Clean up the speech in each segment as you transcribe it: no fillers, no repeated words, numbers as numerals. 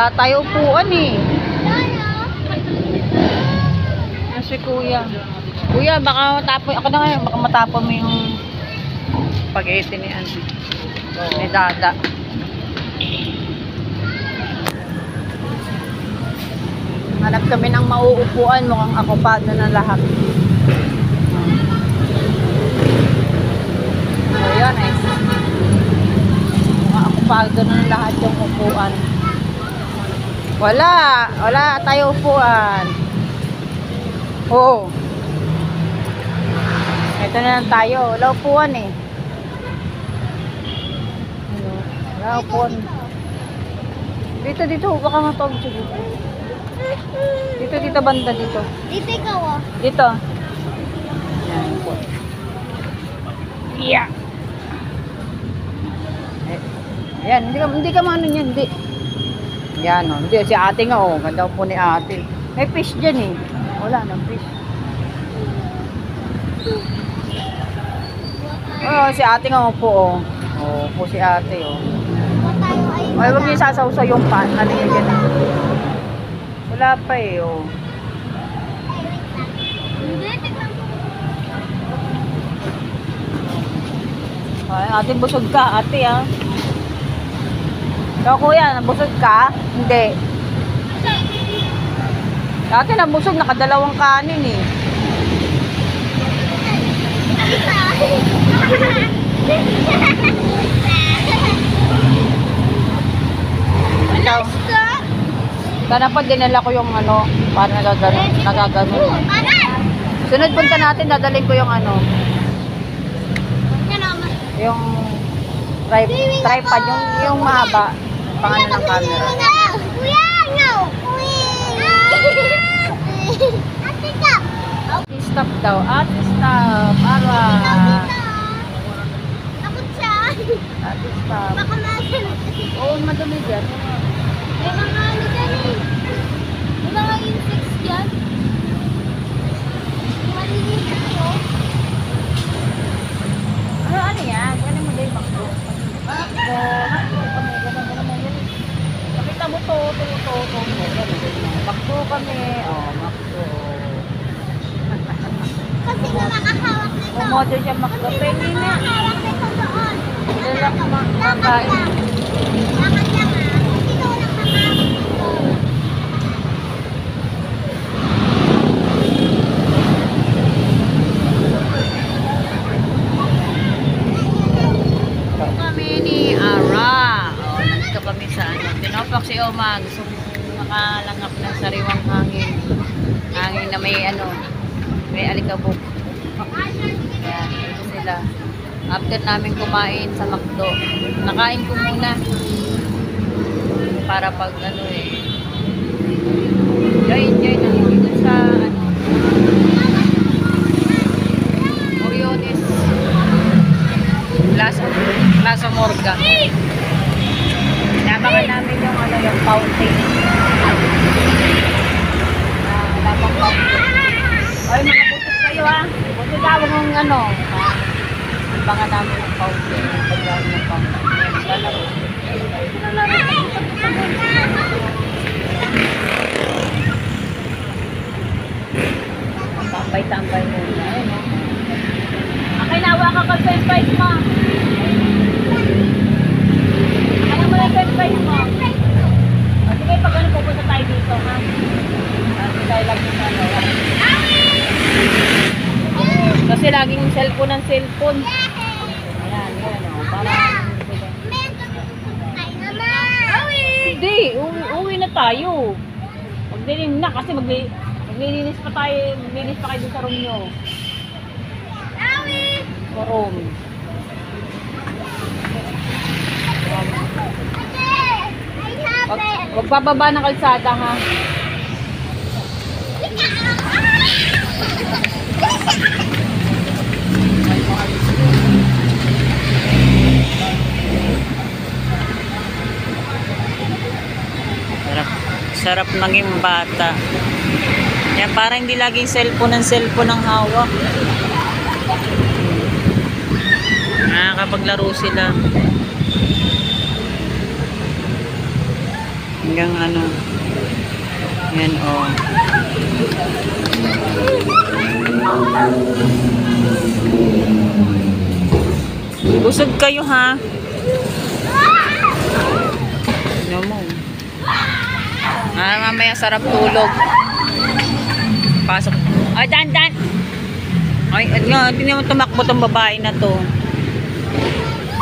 Wala tayo upuan eh. Si kuya. Kuya, baka matapon. Ako na ngayon, baka matapon mo yung spaghetti ni Andy. Ni Dada. Hanap kami ng mauupuan. Mukhang akopado na lahat. Ayan eh. Mukhang akopado na lahat yung upuan. Wala tayo upuan. Oo. Ito na lang tayo. Wala upuan eh. Wala upuan. Dito. Baka matawag siya dito. Dito banda dito. Dito ikaw ah. Dito. Yan. Yeah. Ayan. Hindi ka maano niyan. Hindi. Yan o. Hindi. Si ate nga o. Ganda po ni ate. May fish dyan eh. Wala nang fish. Oh, si ate nga po oh. Oh, po si ate oh. Ay, wag niyo sasawsaw yung pan. Ano yung ganun? Wala pa eh oh. Ay, ate busog ka, ate ah. Ikaw kuya, nabusog ka? Hindi. Ate nabusog, nakadalawang kanin eh. Ikaw? Sana pa dinala ko yung ano, para nagagano. Sunod punta natin, dadalhin ko yung ano. Yung tripod, yung mahaba. Pangano ng camera. Stop daw. Ate stop. Ara. Takot siya. Ate stop. Baka masin. Oo, madumi dyan. May mga ano dyan eh. May mga insects dyan. Maliliit ito. Ano yan? Ganun mo din makdo. Makdo. Ganun mo yun. Nakita mo to. Makdo kami. Oh, makdo. Kasi nga makahawak nito. Umodel siya makdo. Pwede na. Makahawak nito doon. Lalak makain. Lakad lang ah. Sino lang makahawak nito? Kami ni Ara. Oh, nandito kami sa ano. Tinopak si Oma. Gusto makalangap ng sariwang hangin. Hangin na may ano. May alikabok. Ayan, ito sila. After namin kumain sa McDo, nakain ko muna. Para pag ano eh. Enjoy na dito sa ano. Oriones. Plaza Morga. Nabangan namin yung ano, yung fountain. Wala pang fountain. Oy, mga butot kayo ah. Butot daw ng ano. Nabangan namin yung fountain. Pagdaan ng fountain. Lalaro. Tambay-tambay muna. Ayun o. Nawa ka ka-french fries mo. Ano mo yung french fries mo? O, sige, pag ano pupunta tayo dito, ha? Kasi tayo lang yung ano. Kasi laging cellphone ng cellphone. Ayan, yan o. Parang hindi, uwi na tayo. Magdilim na kasi maglilinis pa tayo. Maglilinis pa kayo dun sa room nyo. Sa room. Wag bababa ng kalsada ha. Sarap maging bata. Yan, parang hindi laging cellphone ng hawak. Nakakapaglaro sila. Hanggang ano. Yan oh. Busog kayo ha. Ano mo? Mamaya sarap tulog. Pasok. Ay, dan. Ay, tingnan mo tumakbo tong babae na to.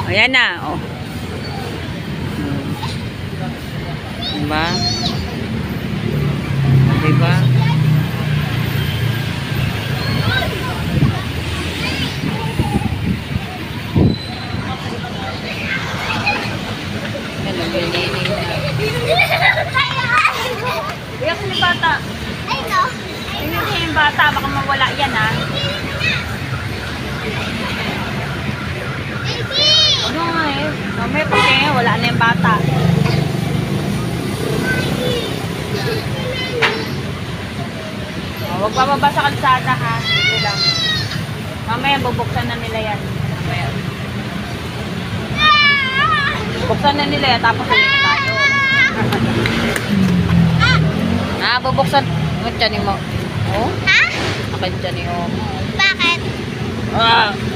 Ayan na, oh. Diba? Diba? Ano, bilinin na. Kuya, kasi yung bata. Ay, no. Tingnan niya yung bata, baka mawala yan, ha? Ano nga eh? Mamaya pagtingin, wala na yung bata. Huwag bababa sa kalsada ha. Dito lang. Mamaya bubuksan na nila yan. Mamaya. Buksan na nila yan tapos ulit tayo. Bubuksan. Ang tiyan mo. Oh? Ha? Akin tiyan ni Om. Bakit?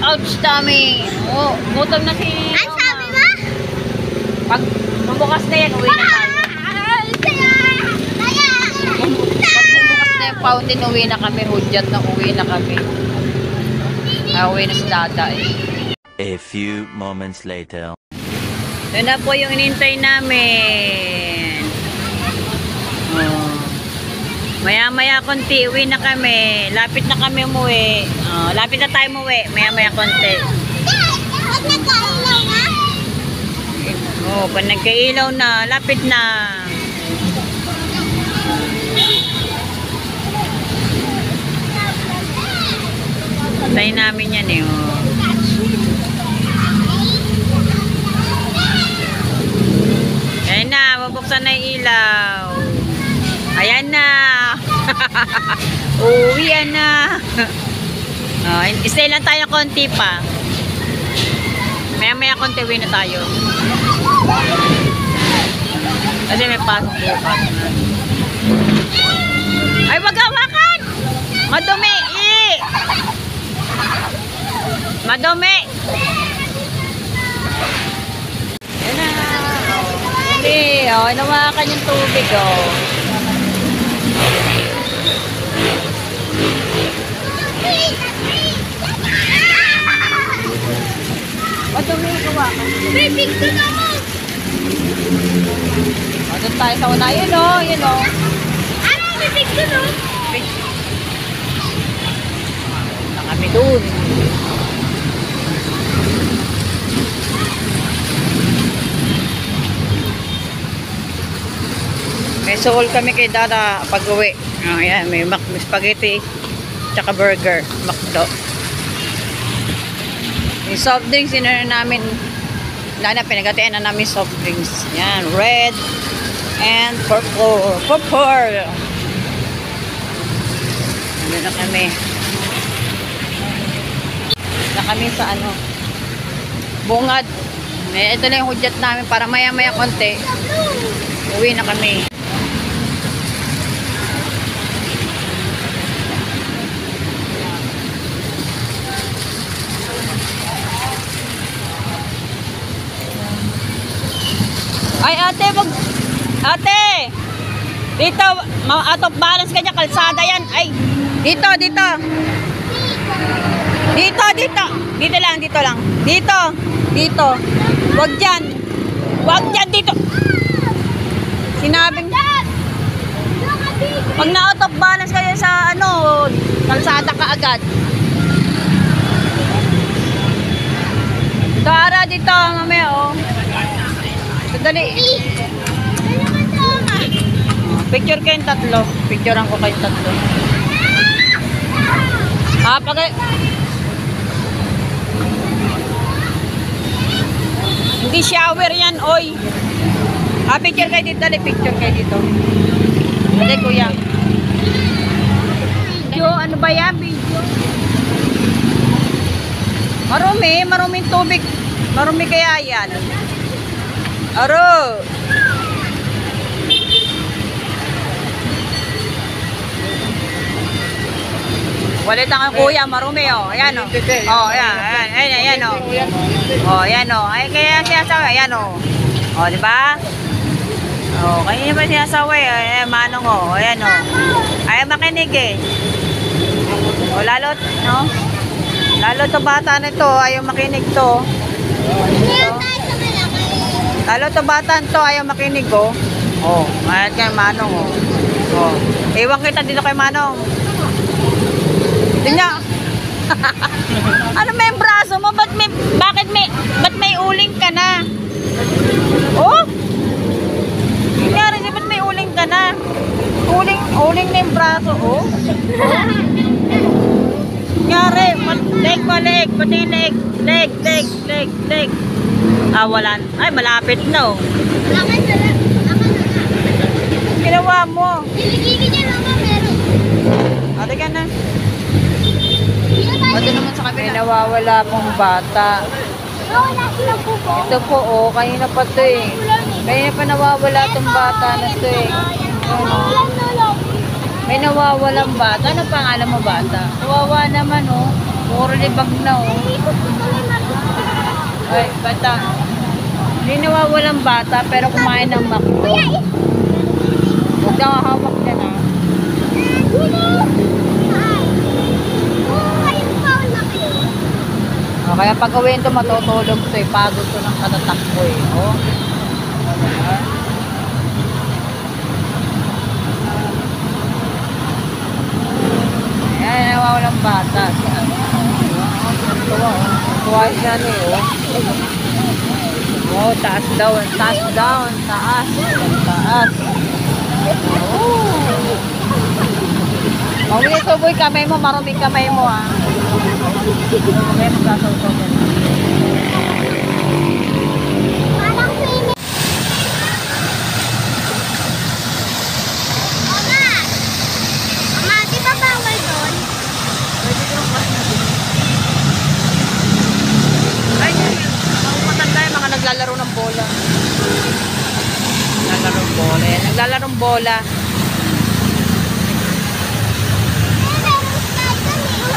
Ouch, dami. Oh, gutom na si Ang sabi mo? Pag bubukas na yan, uwi na tayo. Pag bubukas na yung fountain, uwi na kami. Hudyat na uwi na kami. Uwi na si Dada eh. A few moments later. Yun na po yung inintay namin. Oh. Maya-maya konti, uwi na kami. Lapit na kami umuwi. Oh, lapit na tayo umuwi. Maya-maya konti. Huwag nagkailaw na. Oh, pag nagkailaw na, lapit na. Patay namin yan eh. Oh. Ayan na, mabuksan na yung ilaw. Ayan na. Uwi na. Oh, stay lang tayo konti pa. Maya-maya konti uwi na tayo. Kasi may pasok bukas. Ay, wag hawakan! Madumi! Madumi! Yan na. Hindi, inawakan yung tubig, oh. Madumi, hawakan. Bibig ko na mo. Doon tayo sa una. Yun, oh. Yun, oh. Ano, bibig ko na? Na kami doon. May soul kami kay Dada pag uwi. Ayan, may spaghetti tsaka burger. McDo. Yung soft drinks, sinara namin. Dada, pinagatian na namin soft drinks. Yan, red and purple. Purple. Ano na kami. Na kami sa ano. Bungad. Ito na yung hudyat namin para maya-maya konti. Uwi na kami. Ay, ate, ate! Dito, out of balance ka niya, kalsada yan. Ay, dito. Dito lang. Dito. Wag dyan, dito. Sinabing, pag na out of balance kayo sa, ano, kalsada ka agad. Tara, dito, mamaya, oh. Dali. Picture kayong tatlo. Picturean ko kayong tatlo. Hindi shower yan, oy. Picture kayo dito. Dali, picture kayo dito. Dali, kuya. Video, ano ba yan? Video. Maruming tubig. Marumi kaya yan. Aro. Walitan kang kuya, marumi oh. Ayan oh. Oh, ayan, ayan oh. Oh, ayan oh. Ay, kaya sinasabi, ayan oh. Oh, di ba? Oh, kaya ba sinasabi, eh, manong oh. Ayan oh. Ay, makinig eh. Oh, lalo, no? Lalo to bata nito, ayaw makinig to. Ngayon tayo sa malaki. Lalo to bata nito, ayaw makinig oh. Oh, ayan kay manong oh. Oh. Iwan kita dito kay manong. Tingnan. Ano may braso mo? Ba't may uling ka na? Oh? Nangyari siya, ba't may uling ka na? Uling na yung braso, oh? Nangyari, leg. Pati leg. Ah, wala. Ay, malapit na, oh. Ginawa mo. Niligigin niya naman meron. Ate ka na. Ito naman sa kabila. May nawawala pong bata. wala silang kuko. Ito po, oh, kanina pa to eh. Kanina pa nawawala tong bata na to eh. May nawawalang bata. Ano pangalan mo bata? Kawawa naman oh. Puro libag na oh. Ay, bata. May nawawalang bata pero kumain ng McDo. Huwag na hawak na na. Oh, kaya pag uwi ito matutulog to eh. Pagod to ng katatakbo eh. Oh. Ayan, nawawalang bata. Tuwa siya niyo. Oh, taas down. Taas. Oh. Mawili ito boy, kamay mo. Maruming kamay mo ah. Kamay mo sasaw-saw. Naglalaro ng bola. Naglalaro ng bola.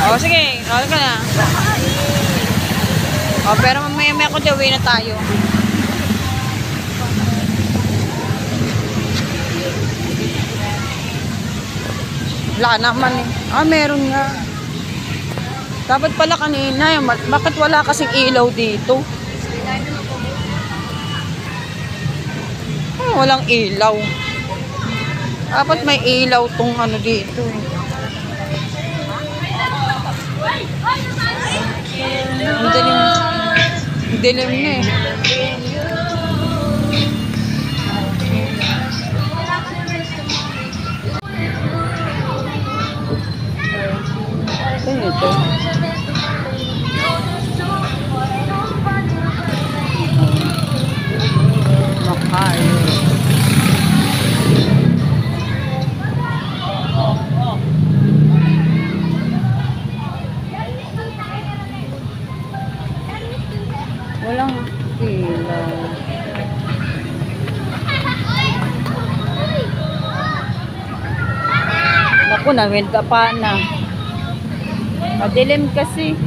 Oh, sige. Okay ka na. Oh, pero mamaya ko uwi na tayo. Wala naman eh. Ah, meron nga. Dapat pala kanina. Bakit wala kasing ilaw dito? Walang ilaw. Dapat may ilaw tong ano dito. Ang dilim na eh. Ano ito? Makay. Walang ilaw. Naku, nawin ka pa na. Madilim kasi.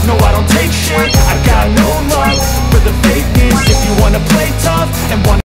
No, I don't take shit. I got no love for the fakeness. If you wanna play tough and wanna